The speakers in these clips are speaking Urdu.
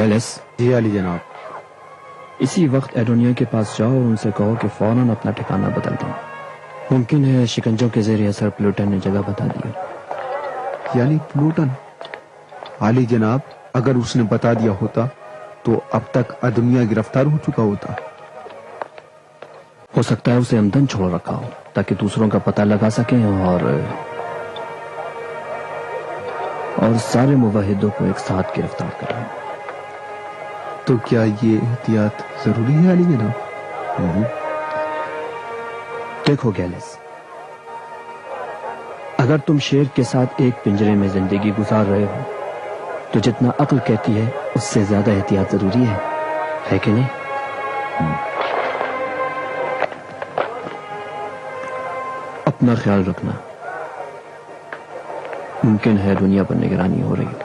گیلس، جی علی جناب. اسی وقت ایڈونیا کے پاس جاؤ اور ان سے کہو کہ فوراً اپنا ٹھکانہ بدل دیں. ممکن ہے شکنجوں کے زیر اثر پلوٹن نے جگہ بتا دی. یعنی پلوٹن؟ علی جناب اگر اس نے بتا دیا ہوتا تو اب تک ادمیہ گرفتار ہو چکا ہوتا. ہو سکتا ہے اسے عمدن چھوڑ رکھا ہو تاکہ دوسروں کا پتہ لگا سکیں اور سارے موحدوں کو ایک ساتھ گرفتار کریں. تو کیا یہ احتیاط ضروری ہے علی جناب؟ دیکھو گیلس، اگر تم شیر کے ساتھ ایک پنجرے میں زندگی گزار رہے ہو تو جتنا عقل کہتی ہے اس سے زیادہ احتیاط ضروری ہے کہ نہیں؟ اپنا خیال رکھنا. ممکن ہے دنیا پر نگرانی ہو رہی ہو.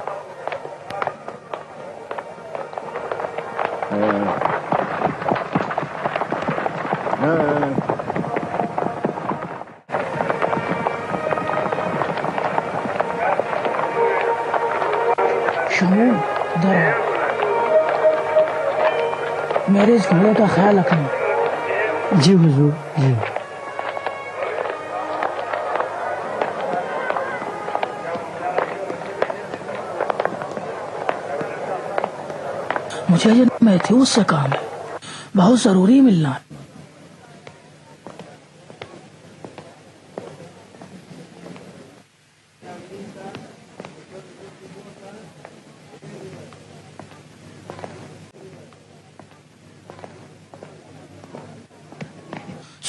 شمول ادھر آؤ. میرے اس گھوڑے کا خیال رکھنا. جی حضور. جی. مجھے یہ میتھیوس سے کام ہے، بہت ضروری ملنا ہے.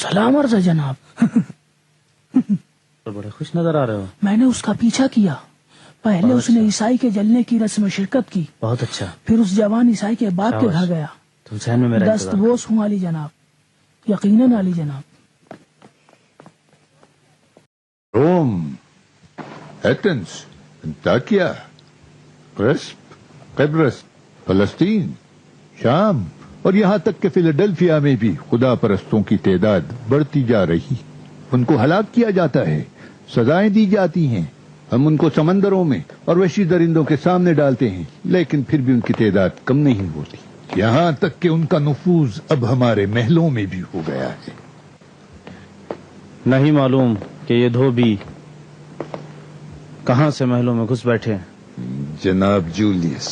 سلام عرض ہے جناب. بڑے خوش نظر آ رہے ہو. میں نے اس کا پیچھا کیا. پہلے اس نے عیسائی کے جلنے کی رسم میں شرکت کی. بہت اچھا. پھر اس جوان عیسائی کے باپ کے گھر گیا. تم ذہن میں میرا دست بوس ہوں علی جناب، یقیناً علی جناب. روم، ایتھنز، انطاکیہ، کرسپ، قبرص، فلسطین، شام اور یہاں تک کہ فیلاڈلفیا میں بھی خدا پرستوں کی تعداد بڑھتی جا رہی. ان کو ہلاک کیا جاتا ہے، سزائیں دی جاتی ہیں. ہم ان کو سمندروں میں اور وحشی درندوں کے سامنے ڈالتے ہیں، لیکن پھر بھی ان کی تعداد کم نہیں ہوتی. یہاں تک کہ ان کا نفوذ اب ہمارے محلوں میں بھی ہو گیا ہے. نہیں معلوم کہ یہ دھوبی کہاں سے محلوں میں گھس بیٹھے. جناب جولیس،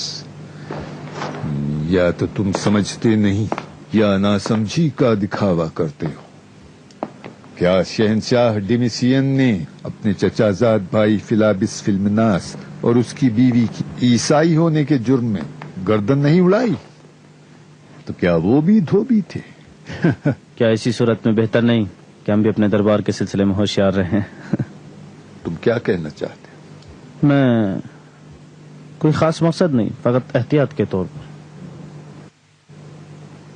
یا تو تم سمجھتے نہیں یا ناسمجھی کا دکھاوا کرتے ہو. کیا شہنشاہ ڈیمیسین نے اپنے چچا زاد بھائی فلابس فلمناس اور اس کی بیوی کی عیسائی ہونے کے جرم میں گردن نہیں اڑائی؟ تو کیا وہ بھی دھوبی تھے؟ کیا اسی صورت میں بہتر نہیں کہ ہم بھی اپنے دربار کے سلسلے میں ہوشیار رہیں؟ تم کیا کہنا چاہتے ہو؟ میں کوئی خاص مقصد نہیں، فقط احتیاط کے طور پر.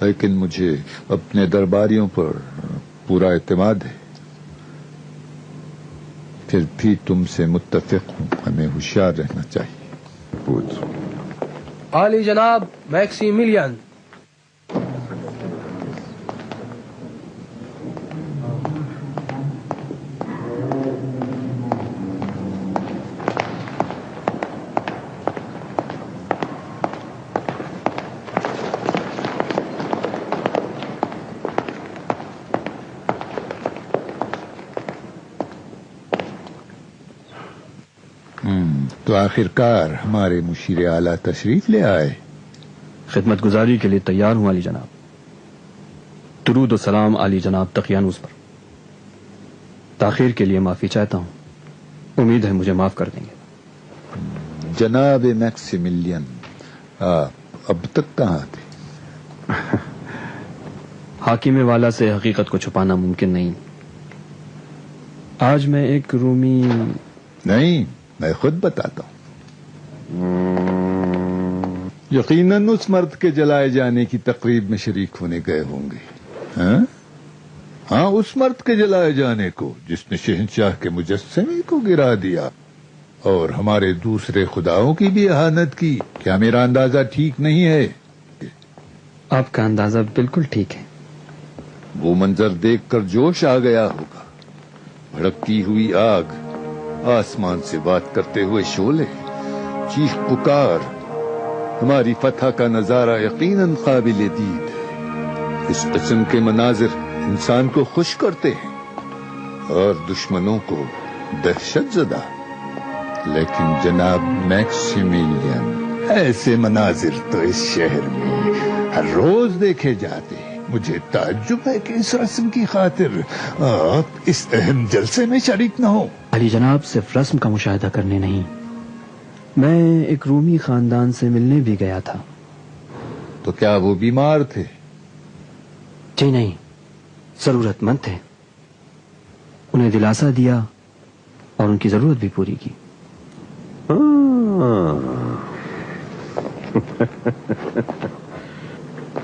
لیکن مجھے اپنے درباریوں پر پورا اعتماد ہے. پھر بھی تم سے متفق ہوں، ہمیں ہوشیار رہنا چاہیے. پوچھ. عالی جناب میکسیملین. تو آخرکار ہمارے مشیر اعلیٰ تشریف لے آئے. خدمت گزاری کے لیے تیار ہوں علی جناب. درود و سلام علی جناب تقیانوس پر. تاخیر کے لیے معافی چاہتا ہوں، امید ہے مجھے معاف کر دیں گے. جناب میکسیملین، آپ اب تک کہاں تھے؟ حاکم والا سے حقیقت کو چھپانا ممکن نہیں. آج میں ایک رومی... نہیں، میں خود بتاتا ہوں. یقیناً اس مرد کے جلائے جانے کی تقریب میں شریک ہونے گئے ہوں گے. ہاں، اس مرد کے جلائے جانے کو جس نے شہنشاہ کے مجسمے کو گرا دیا اور ہمارے دوسرے خداؤں کی بھی اہانت کی. کیا میرا اندازہ ٹھیک نہیں ہے؟ آپ کا اندازہ بالکل ٹھیک ہے. وہ منظر دیکھ کر جوش آ گیا ہوگا. بھڑکتی ہوئی آگ، آسمان سے بات کرتے ہوئے شعلے، چیخ پکار ہماری فتح کا نظارہ یقیناً قابل دید ہے۔ اس قسم کے مناظر انسان کو خوش کرتے ہیں اور دشمنوں کو دہشت زدہ۔ لیکن جناب میکسیمیلین، ایسے مناظر تو اس شہر میں ہر روز دیکھے جاتے ہیں۔ مجھے تعجب ہے کہ اس رسم کی خاطر آپ اس اہم جلسے میں شریک نہ ہو۔ علی جناب، صرف رسم کا مشاہدہ کرنے نہیں، میں ایک رومی خاندان سے ملنے بھی گیا تھا۔ تو کیا وہ بیمار تھے؟ جی نہیں، ضرورت مند تھے، انہیں دلاسا دیا اور ان کی ضرورت بھی پوری کی۔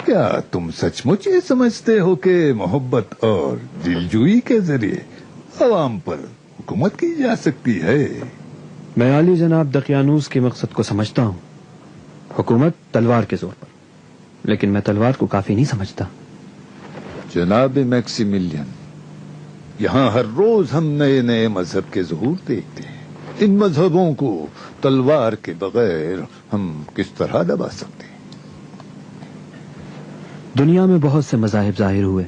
کیا تم سچ مچ یہ سمجھتے ہو کہ محبت اور دلجوئی کے ذریعے عوام پر حکومت کی جا سکتی ہے؟ میں علی جناب دقیانوس کے مقصد کو سمجھتا ہوں، حکومت تلوار کے زور پر، لیکن میں تلوار کو کافی نہیں سمجھتا۔ جناب میکسیمیلین، یہاں ہر روز ہم نئے نئے مذہب کے ظہور دیکھتے ہیں۔ ان مذہبوں کو تلوار کے بغیر ہم کس طرح دبا سکتے ہیں؟ دنیا میں بہت سے مذاہب ظاہر ہوئے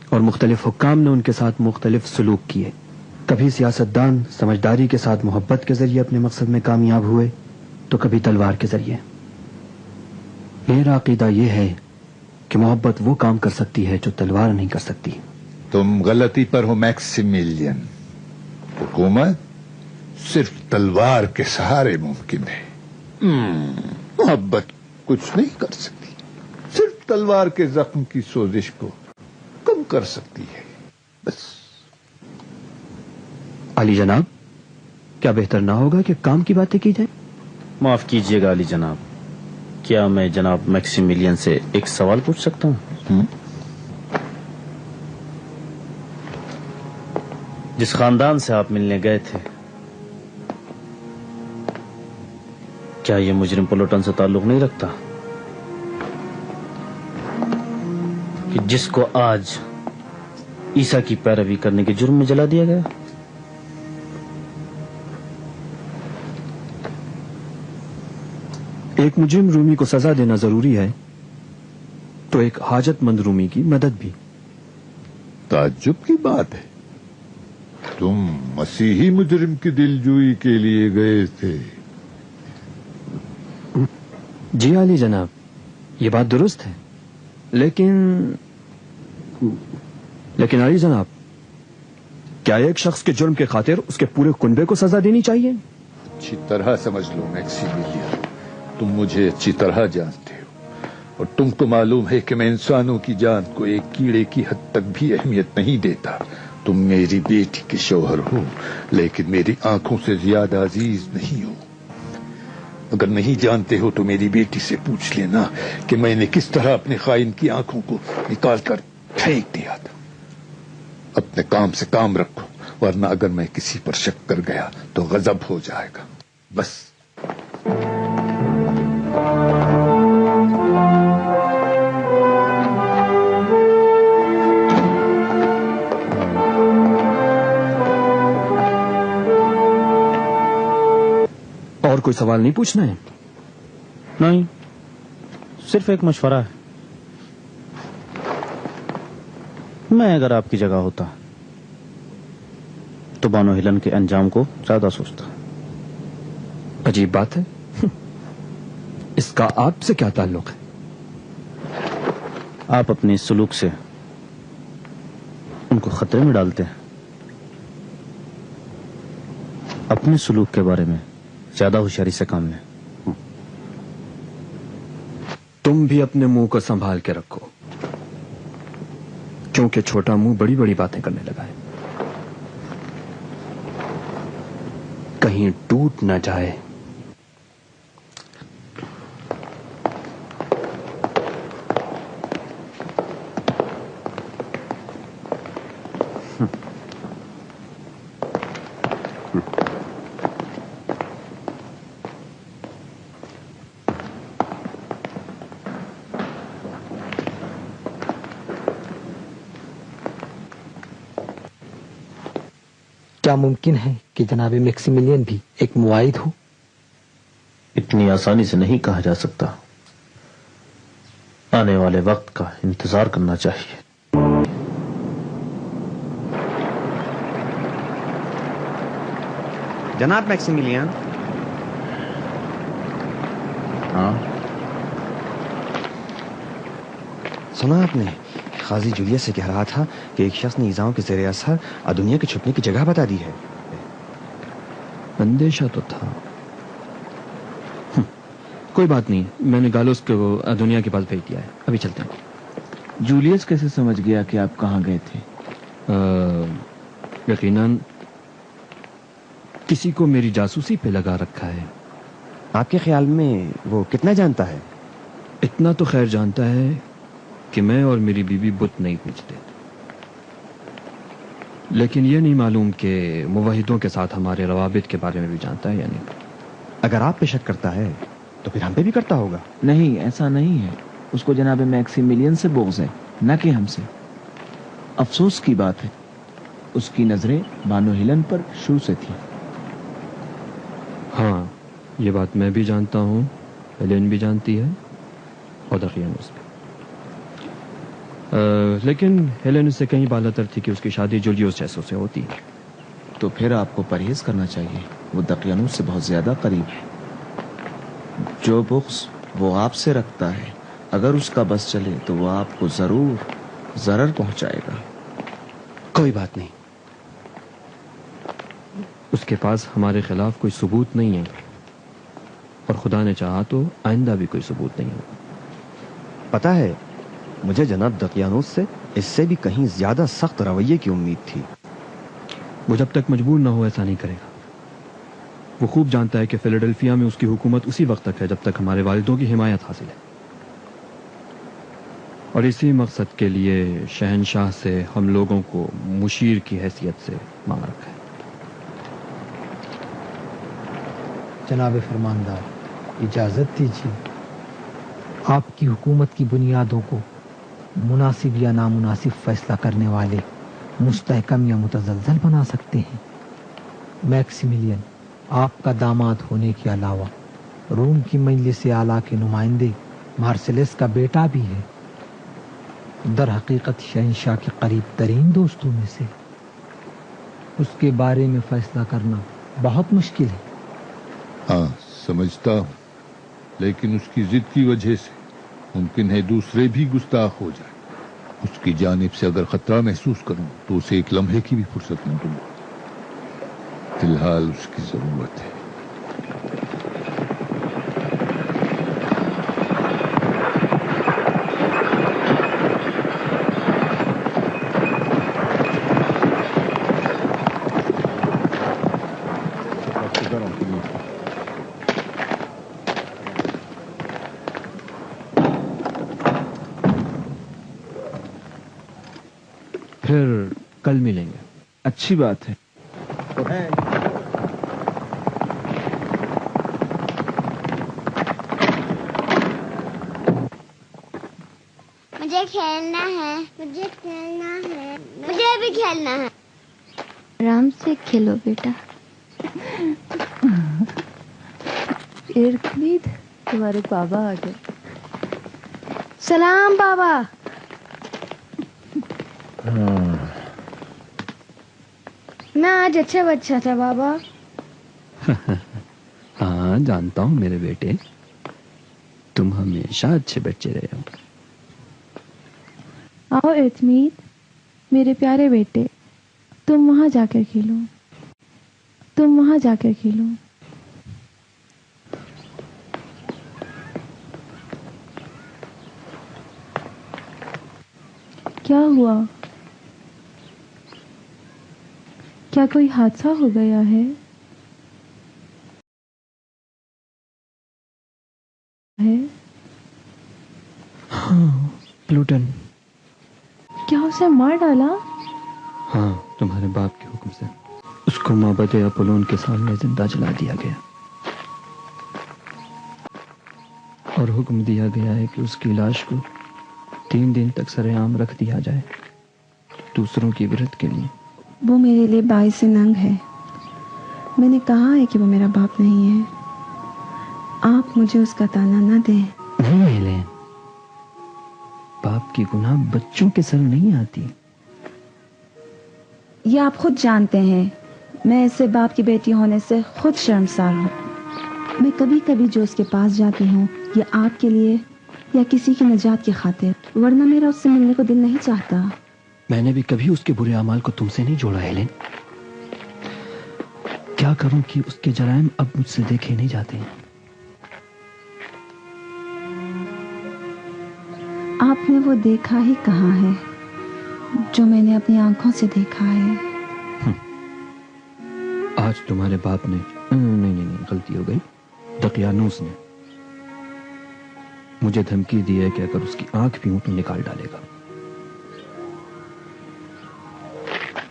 اور مختلف حکام نے ان کے ساتھ مختلف سلوک کیے۔ کبھی سیاستدان سمجھداری کے ساتھ محبت کے ذریعے اپنے مقصد میں کامیاب ہوئے تو کبھی تلوار کے ذریعے۔ میرا عقیدہ یہ ہے کہ محبت وہ کام کر سکتی ہے جو تلوار نہیں کر سکتی۔ تم غلطی پر ہو میکسیمیلین، حکومت صرف تلوار کے سہارے ممکن ہے۔ محبت کچھ نہیں کر سکتی، صرف تلوار کے زخم کی سوزش کو کم کر سکتی ہے، بس۔ علی جناب، کیا بہتر نہ ہوگا کہ کام کی باتیں کی جائیں؟ معاف کیجیے گا علی جناب، کیا میں جناب میکسیمیلین سے ایک سوال پوچھ سکتا ہوں؟ جس خاندان سے آپ ملنے گئے تھے، کیا یہ مجرم پلوٹن سے تعلق نہیں رکھتا کہ جس کو آج عیسیٰ کی پیروی کرنے کے جرم میں جلا دیا گیا؟ ایک مجرم رومی کو سزا دینا ضروری ہے تو ایک حاجت مند رومی کی مدد بھی۔ تعجب کی بات ہے، تم مسیحی مجرم کی دلجوئی کے لیے گئے تھے۔ جی علی جناب، یہ بات درست ہے، لیکن علی جناب، کیا ایک شخص کے جرم کے خاطر اس کے پورے کنبے کو سزا دینی چاہیے؟ اچھی طرح سمجھ لو میکسیمیلین، تم مجھے اچھی طرح جانتے ہو اور تم کو معلوم ہے کہ میں انسانوں کی جان کو ایک کیڑے کی حد تک بھی اہمیت نہیں دیتا۔ تم میری بیٹی کے شوہر ہو، لیکن میری آنکھوں سے زیادہ عزیز نہیں ہو۔ اگر نہیں جانتے ہو تو میری بیٹی سے پوچھ لینا کہ میں نے کس طرح اپنے خائن کی آنکھوں کو نکال کر پھینک دیا تھا۔ اپنے کام سے کام رکھو، ورنہ اگر میں کسی پر شک کر گیا تو غضب ہو جائے گا، بس۔ اور کوئی سوال نہیں پوچھنا ہے؟ نہیں، صرف ایک مشورہ ہے۔ میں اگر آپ کی جگہ ہوتا تو بانو ہیلن کے انجام کو زیادہ سوچتا۔ عجیب بات ہے، اس کا آپ سے کیا تعلق ہے؟ آپ اپنے اس سلوک سے ان کو خطرے میں ڈالتے ہیں۔ اپنے سلوک کے بارے میں زیادہ ہوشیاری سے کام لیں۔ تم بھی اپنے منہ کو سنبھال کے رکھو، کیونکہ چھوٹا منہ بڑی بڑی باتیں کرنے لگا ہے، کہیں ٹوٹ نہ جائے۔ کیا ممکن ہے کہ جناب میکسیمیلین بھی ایک معاہد ہو؟ اتنی آسانی سے نہیں کہا جا سکتا. آنے والے وقت کا انتظار کرنا چاہیے. جناب میکسیمیلین. ہاں سنا آپ نے قاضی جولیس سے کہہ رہا تھا کہ ایک شخص نے ایذاؤں کے زیر اثر ادونیا کے چھپنے کی جگہ بتا دی ہے. اندیشہ تو تھا. کوئی بات نہیں, میں نے گالوس کو دنیا کے پاس بھیج دیا ہے. ابھی چلتے ہیں. جولیس کیسے سمجھ گیا کہ آپ کہاں گئے تھے؟ یقیناً کسی کو میری جاسوسی پہ لگا رکھا ہے. آپ کے خیال میں وہ کتنا جانتا ہے؟ اتنا تو خیر جانتا ہے کہ میں اور میری بیوی بت نہیں پوجتے, لیکن یہ نہیں معلوم کہ موحدوں کے ساتھ ہمارے روابط کے بارے میں بھی جانتا ہے یا نہیں. اگر آپ پہ شک کرتا ہے تو پھر ہم پہ بھی کرتا ہوگا. نہیں, ایسا نہیں ہے. اس کو جناب میکسیمیلین سے بغض ہے, نہ کہ ہم سے. افسوس کی بات ہے, اس کی نظریں بانو ہیلن پر شروع سے تھی. ہاں, یہ بات میں بھی جانتا ہوں, ہیلن بھی جانتی ہے, اور دقیانوس بھی. لیکن ہیلن اس سے کہیں بالاتر تھی کہ اس کی شادی جولیوس جیسو سے ہوتی. تو پھر آپ کو پرہیز کرنا چاہیے. وہ دقیانوس سے بہت زیادہ قریب ہے. جو بغض وہ آپ سے رکھتا ہے, اگر اس کا بس چلے تو وہ آپ کو ضرور ضرر پہنچائے گا. کوئی بات نہیں. اس کے پاس ہمارے خلاف کوئی ثبوت نہیں ہے, اور خدا نے چاہا تو آئندہ بھی کوئی ثبوت نہیں ہوگا. پتہ ہے, مجھے جناب دقیانوس سے اس سے بھی کہیں زیادہ سخت رویے کی امید تھی. وہ جب تک مجبور نہ ہو ایسا نہیں کرے گا. وہ خوب جانتا ہے کہ فیلاڈلفیا میں اس کی حکومت اسی وقت تک ہے جب تک ہمارے والدوں کی حمایت حاصل ہے, اور اسی مقصد کے لیے شہنشاہ سے ہم لوگوں کو مشیر کی حیثیت سے مانگ رکھا ہے. جناب فرماندار, اجازت دیجیے. آپ کی حکومت کی بنیادوں کو مناسب یا نامناسب فیصلہ کرنے والے مستحکم یا متزلزل بنا سکتے ہیں. میکسیمیلین آپ کا داماد ہونے کے علاوہ روم کی مجلس اعلیٰ کے نمائندے مارسیلس کا بیٹا بھی ہے. در حقیقت شہنشاہ کے قریب ترین دوستوں میں سے. اس کے بارے میں فیصلہ کرنا بہت مشکل ہے. ہاں سمجھتا ہوں, لیکن اس کی ضد کی وجہ سے ممکن ہے دوسرے بھی گستاخ ہو جائیں. اس کی جانب سے اگر خطرہ محسوس کروں تو اسے ایک لمحے کی بھی فرصت نہ دوں. فی الحال اس کی ضرورت ہے. پھر کل ملیں گے. اچھی بات ہے. مجھے کھیلنا ہے, مجھے کھیلنا ہے, مجھے بھی کھیلنا ہے. آرام سے کھیلو بیٹا. ارکلید, تمہارے بابا آ گئے. سلام بابا. میں آج اچھا بچہ تھا بابا. ہاں جانتا ہوں میرے بیٹے, تم ہمیشہ اچھے بچے رہے ہو. آؤ ارتمید, میرے پیارے بیٹے, تم وہاں جا کر کھیلو, تم وہاں جا کر کھیلو. کیا ہوا؟ کیا کوئی حادثہ ہو گیا ہے؟ ہاں, پلوٹن. کیا اسے مار ڈالا؟ ہاں, تمہارے باپ کے حکم سے اس کو معبد اپولون کے سامنے زندہ جلا دیا گیا, اور حکم دیا گیا ہے کہ اس کی لاش کو 3 دن تک سر عام رکھ دیا جائے, دوسروں کی عبرت کے لیے. وہ میرے لیے باعث ننگ ہے. میں نے کہا ہے کہ وہ میرا باپ نہیں ہے. آپ مجھے اس کا تانا نہ دیں. نہیں ہیلن، باپ کی گناہ بچوں کے سر نہیں آتی. یہ آپ خود جانتے ہیں. میں ایسے باپ کی بیٹی ہونے سے خود شرمسار ہوں. میں کبھی کبھی جو اس کے پاس جاتی ہوں یہ آپ کے لیے یا کسی کی نجات کی خاطر، ورنہ میرا اس سے ملنے کو دل نہیں چاہتا. میں نے بھی کبھی اس کے برے اعمال کو تم سے نہیں جوڑا ہیلن. کیا کروں کہ اس کے جرائم اب مجھ سے دیکھے نہیں جاتے ہیں. آپ نے وہ دیکھا ہی کہاں ہے جو میں نے اپنی آنکھوں سے دیکھا ہے. آج تمہارے باپ نے نہیں غلطی ہو گئی. دقیانوس نے مجھے دھمکی دی ہے کہ اگر اس کی آنکھ بھی ہوں تو نکال ڈالے گا.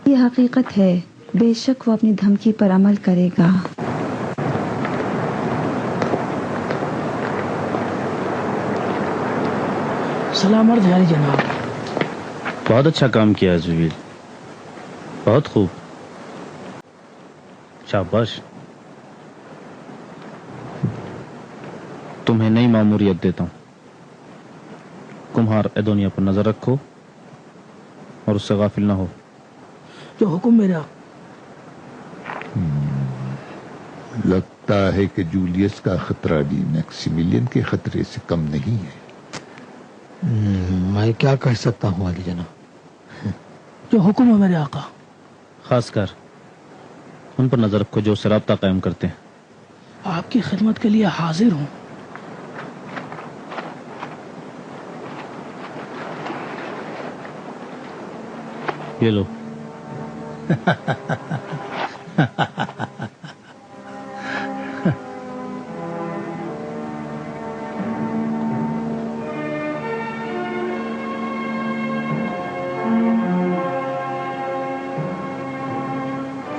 یہ حقیقت ہے. بے شک وہ اپنی دھمکی پر عمل کرے گا. سلام عرض ہے جناب. بہت اچھا کام کیا ہے زبیر، بہت خوب، شاباش. تمہیں نئی ماموریت دیتا ہوں. کمہار ایدونیا پر نظر رکھو اور اس سے غافل نہ ہو. جو حکم میرا. لگتا ہے کہ جولیس کا خطرہ بھی میکسیملین کے خطرے سے کم نہیں ہے. میں کیا کہہ سکتا ہوں علی جناب. جو حکم ہے میرے آقا. خاص کر ان پر نظر رکھو جو اس سے رابطہ قائم کرتے ہیں. آپ کی خدمت کے لیے حاضر ہوں. یہ لو.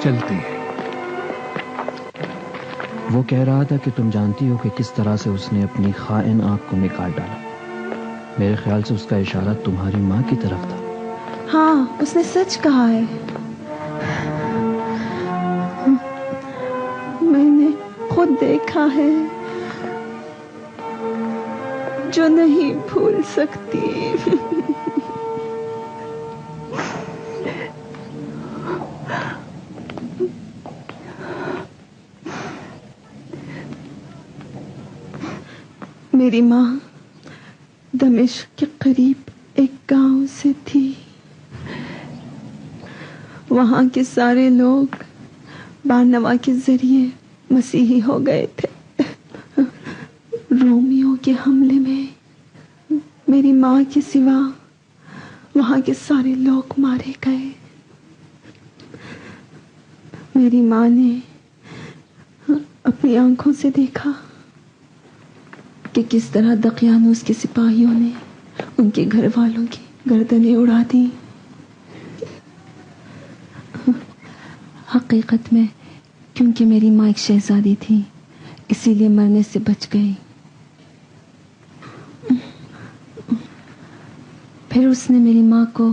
چلتے ہیں. وہ کہہ رہا تھا کہ تم جانتی ہو کہ کس طرح سے اس نے اپنی خائن آنکھ کو نکال ڈالا. میرے خیال سے اس کا اشارہ تمہاری ماں کی طرف تھا. ہاں، اس نے سچ کہا ہے. میں نے خود دیکھا ہے جو نہیں بھول سکتی. میری ماں دمشق کے قریب ایک گاؤں سے تھی. وہاں کے سارے لوگ بارنوا کے ذریعے مسیحی ہو گئے تھے. رومیوں کے حملے میں میری ماں کے سوا وہاں کے سارے لوگ مارے گئے. میری ماں نے اپنی آنکھوں سے دیکھا کہ کس طرح دقیانوس کے سپاہیوں نے ان کے گھر والوں کی گردنیں اڑا دی. حقیقت میں کیونکہ میری ماں ایک شہزادی تھی اسی لیے مرنے سے بچ گئی. پھر اس نے میری ماں کو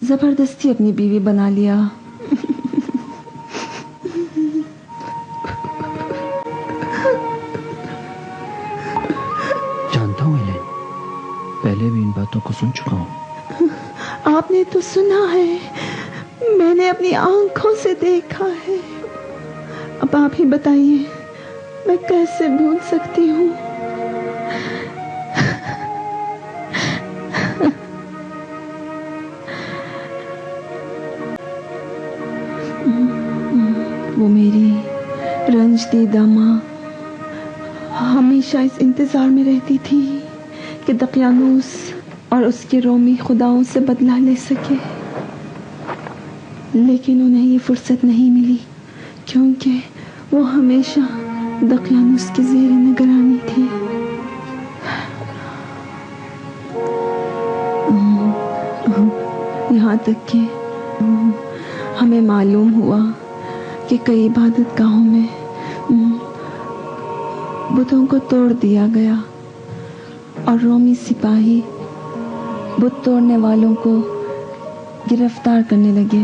زبردستی اپنی بیوی بنا لیا. جانتا ہوں ایلن، پہلے بھی ان باتوں کو سن چکا ہوں. آپ نے تو سنا ہے، میں نے اپنی آنکھوں سے دیکھا ہے. اب آپ ہی بتائیے میں کیسے بھول سکتی ہوں. وہ میری رنج دیدہ ماں ہمیشہ اس انتظار میں رہتی تھی کہ دقیانوس اور اس کے رومی خداؤں سے بدلہ لے سکے، لیکن انہیں یہ فرصت نہیں ملی کیونکہ وہ ہمیشہ دقیانوس کی زیر نگرانی تھی. یہاں تک کہ ہمیں معلوم ہوا کہ کئی عبادت گاہوں میں بتوں کو توڑ دیا گیا اور رومی سپاہی بت توڑنے والوں کو گرفتار کرنے لگے.